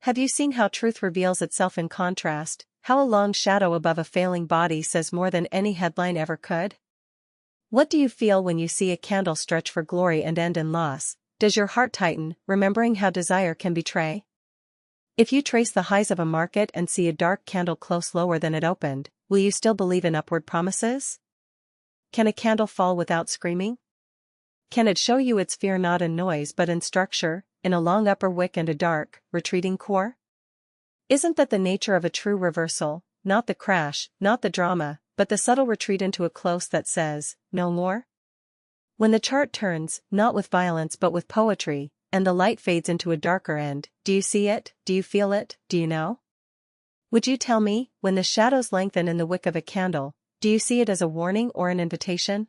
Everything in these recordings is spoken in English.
Have you seen how truth reveals itself in contrast, how a long shadow above a failing body says more than any headline ever could? What do you feel when you see a candle stretch for glory and end in loss? Does your heart tighten, remembering how desire can betray? If you trace the highs of a market and see a dark candle close lower than it opened, will you still believe in upward promises? Can a candle fall without screaming? Can it show you its fear not in noise but in structure, in a long upper wick and a dark, retreating core? Isn't that the nature of a true reversal, not the crash, not the drama, but the subtle retreat into a close that says, no more? When the chart turns, not with violence but with poetry, and the light fades into a darker end, do you see it, do you feel it, do you know? Would you tell me, when the shadows lengthen in the wick of a candle, do you see it as a warning or an invitation?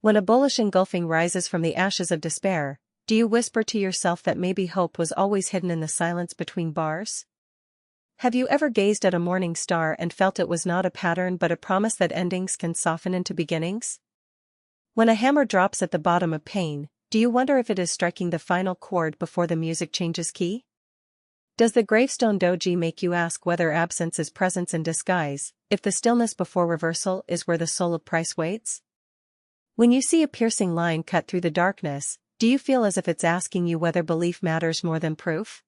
When a bullish engulfing rises from the ashes of despair, do you whisper to yourself that maybe hope was always hidden in the silence between bars? Have you ever gazed at a morning star and felt it was not a pattern but a promise that endings can soften into beginnings? When a hammer drops at the bottom of pain, do you wonder if it is striking the final chord before the music changes key? Does the gravestone doji make you ask whether absence is presence in disguise, if the stillness before reversal is where the soul of price waits? When you see a piercing line cut through the darkness, do you feel as if it's asking you whether belief matters more than proof?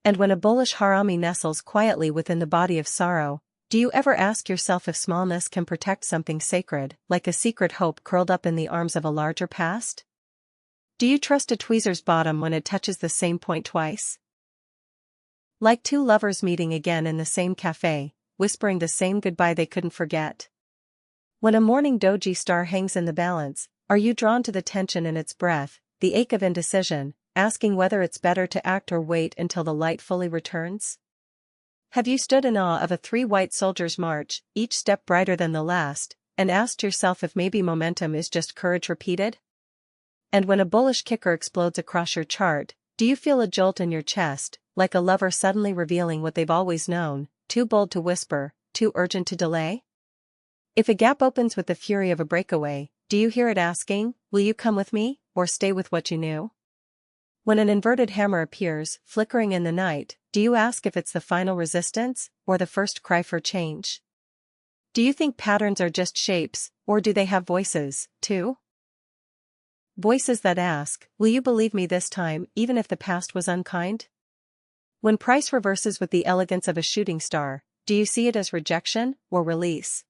And when a bullish harami nestles quietly within the body of sorrow, do you ever ask yourself if smallness can protect something sacred, like a secret hope curled up in the arms of a larger past? Do you trust a tweezer's bottom when it touches the same point twice? Like two lovers meeting again in the same cafe, whispering the same goodbye they couldn't forget. When a morning doji star hangs in the balance, are you drawn to the tension in its breath, the ache of indecision, asking whether it's better to act or wait until the light fully returns? Have you stood in awe of a 3 white soldiers' march, each step brighter than the last, and asked yourself if maybe momentum is just courage repeated? And when a bullish kicker explodes across your chart, do you feel a jolt in your chest, like a lover suddenly revealing what they've always known, too bold to whisper, too urgent to delay? If a gap opens with the fury of a breakaway, do you hear it asking, will you come with me, or stay with what you knew? When an inverted hammer appears, flickering in the night, do you ask if it's the final resistance, or the first cry for change? Do you think patterns are just shapes, or do they have voices, too? Voices that ask, will you believe me this time, even if the past was unkind? When price reverses with the elegance of a shooting star, do you see it as rejection, or release?